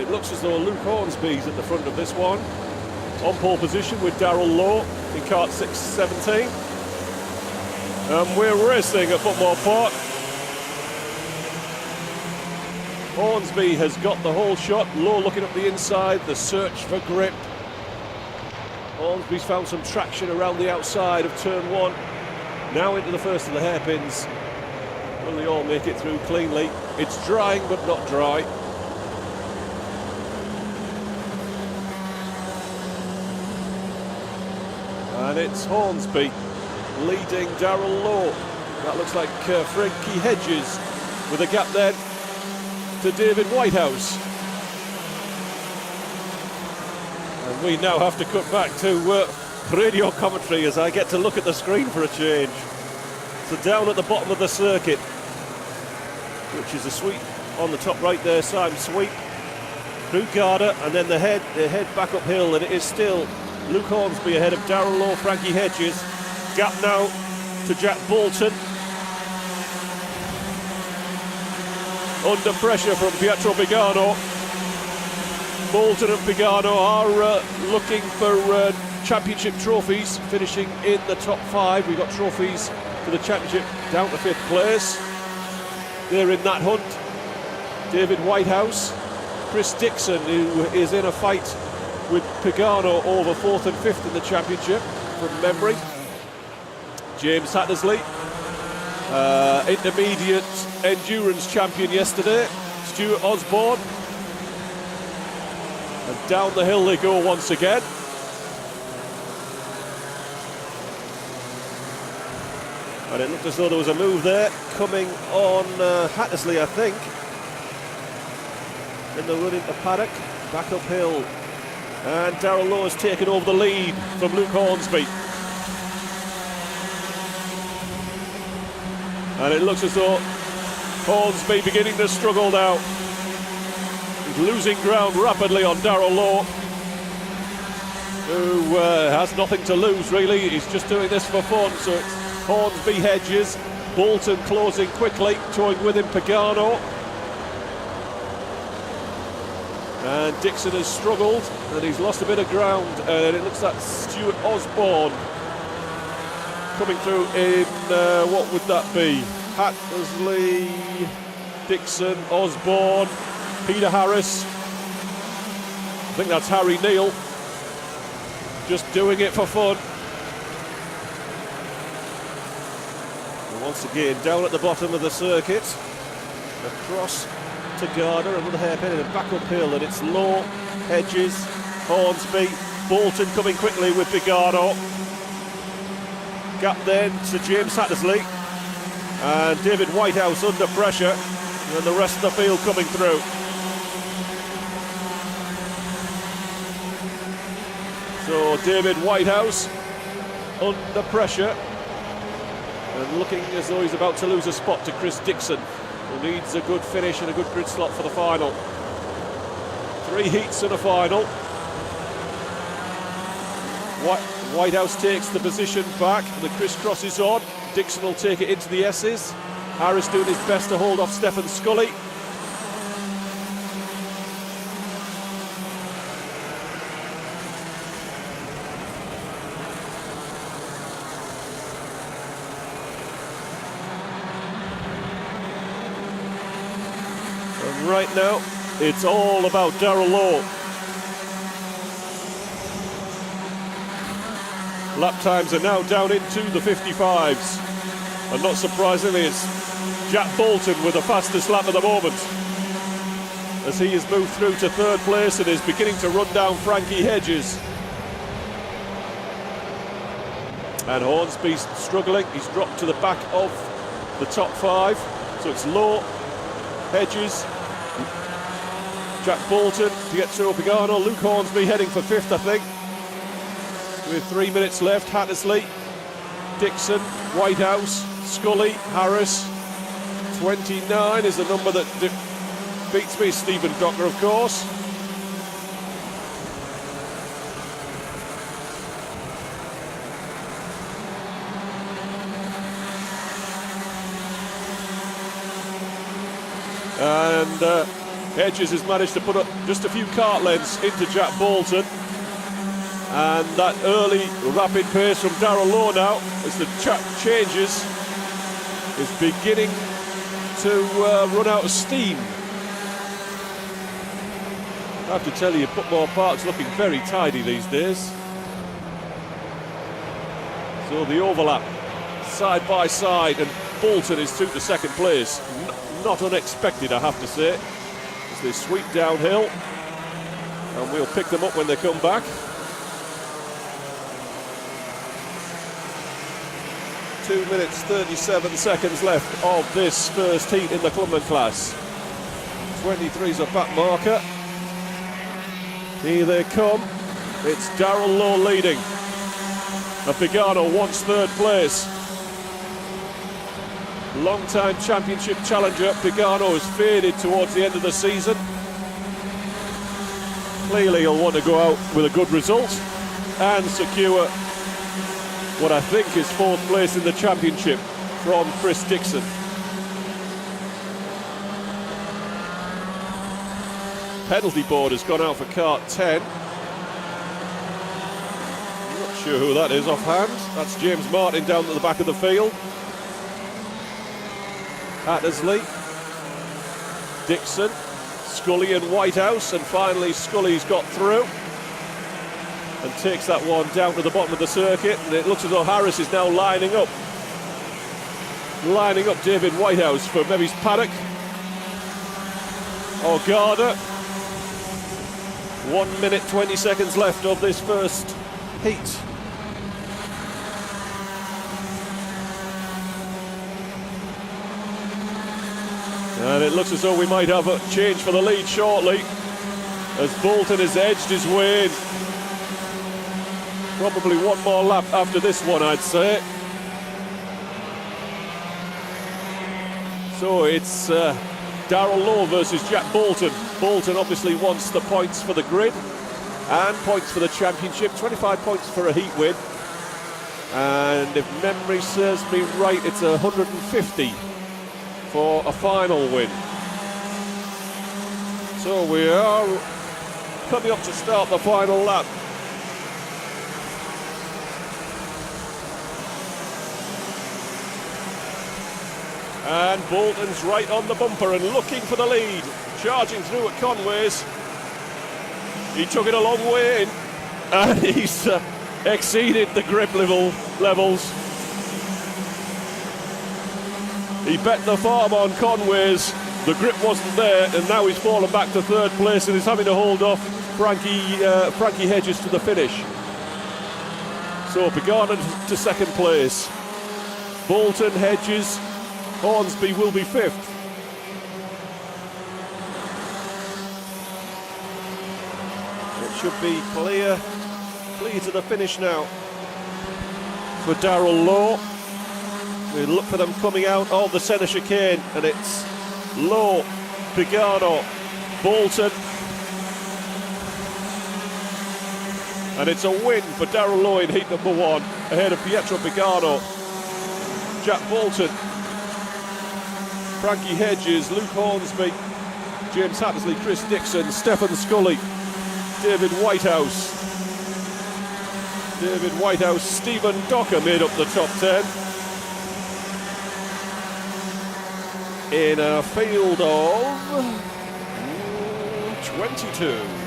It looks as though Luke Hornsby's at the front of this one. On pole position with Darrell Lowe in kart 617. We're racing at Buckmore Park. Hornsby has got the whole shot. Lowe looking up the inside, the search for grip. Hornsby's found some traction around the outside of turn one. Now into the first of the hairpins. Will they all make it through cleanly? It's drying but not dry. And it's Hornsby leading Darrell Lowe. That looks like Frankie Hedges with a gap then to David Whitehouse. And we now have to cut back to radio commentary as I get to look at the screen for a change. So down at the bottom of the circuit, which is a sweep on the top right there, Simon sweep through Garda, and then they head back uphill, and it is still Luke Hornsby ahead of Darrell Lowe, Frankie Hedges. Gap now to Jack Bolton. Under pressure from Pietro Pagano. Bolton and Pagano are looking for championship trophies, finishing in the top five. We've got trophies for the championship down to 5th place. They're in that hunt. David Whitehouse, Chris Dixon, who is in a fight with Pagano over 4th and 5th in the championship from memory. James Hattersley, intermediate endurance champion yesterday. Stuart Osborne. And down the hill they go once again. And it looked as though there was a move there coming on Hattersley, I think. In the run into paddock, back uphill. And Darrell Lowe has taken over the lead from Luke Hornsby. And it looks as though Hornsby beginning to struggle now. He's losing ground rapidly on Darrell Lowe, who has nothing to lose really. He's just doing this for fun. So it's Hornsby, Hedges, Bolton closing quickly, towing with him Pagano. And Dixon has struggled and he's lost a bit of ground, and it looks like Stuart Osborne coming through in, what would that be? Hattersley, Dixon, Osborne, Peter Harris. I think that's Harry Neal. Just doing it for fun. And once again, down at the bottom of the circuit, across to Garda, another hairpin and back uphill, and it's Lowe, Hedges, Hornsby, Bolton coming quickly with Pagano. Gap then to James Hattersley and David Whitehouse under pressure, and the rest of the field coming through. So David Whitehouse under pressure and looking as though he's about to lose a spot to Chris Dixon, who needs a good finish and a good grid slot for the final. 3 heats and a final. Whitehouse takes the position back, the crisscross is on. Dixon will take it into the S's. Harris doing his best to hold off Stephen Scully. And right now, it's all about Darrell Lowe. Lap times are now down into the 55s. And not surprisingly, it's Jack Bolton with the fastest lap at the moment, as he has moved through to 3rd place and is beginning to run down Frankie Hedges. And Hornsby's struggling. He's dropped to the back of the top 5. So it's Lowe, Hedges, Jack Bolton to get through Pagano. Luke Hornsby heading for 5th, I think. With 3 minutes left, Hattersley, Dixon, Whitehouse, Scully, Harris. 29 is the number that beats me, Stephen Docker, of course. And Hedges has managed to put up just a few kart lengths into Jack Bolton. And that early rapid pace from Darrell Lowe now, as the track changes, is beginning to run out of steam. I have to tell you, Buckmore Park's looking very tidy these days. So the overlap, side by side, and Bolton is through to second place. Not unexpected, I have to say, as they sweep downhill. And we'll pick them up when they come back. 2 minutes 37 seconds left of this first heat in the Clubman class. 23's a back marker. Here they come. It's Darrell Lowe leading. And Pagano wants third place. Long-time championship challenger Pagano has faded towards the end of the season. Clearly he'll want to go out with a good result and secure what I think is fourth place in the championship from Chris Dixon. Penalty board has gone out for kart 10. Not sure who that is offhand. That's James Martin down at the back of the field. Hattersley, Dixon, Scully and Whitehouse, and finally Scully's got through and takes that one down to the bottom of the circuit, and it looks as though Harris is now lining up David Whitehouse for maybe paddock or Garda. 1 minute 20 seconds left of this first heat. And it looks as though we might have a change for the lead shortly, as Bolton has edged his way in. Probably one more lap after this one, I'd say. So it's Darrell Lowe versus Jack Bolton. Bolton obviously wants the points for the grid and points for the championship, 25 points for a heat win. And if memory serves me right, it's 150 for a final win. So we are coming up to start the final lap. And Bolton's right on the bumper and looking for the lead. Charging through at Conway's. He took it a long way in, and he's exceeded the grip levels. He bet the farm on Conway's. The grip wasn't there, and now he's fallen back to third place and is having to hold off Frankie Hedges to the finish. So Pagano to second place. Bolton, Hedges, Hornsby will be fifth. It should be clear to the finish now for Darrell Lowe. We look for them coming out of the centre chicane, and it's Lowe, Pagano, Bolton. And it's a win for Darrell Lowe in heat number one, ahead of Pietro Pagano, Jack Bolton, Frankie Hedges, Luke Hornsby, James Hattersley, Chris Dixon, Stephen Scully, David Whitehouse, Stephen Docker made up the top 10 in a field of 22.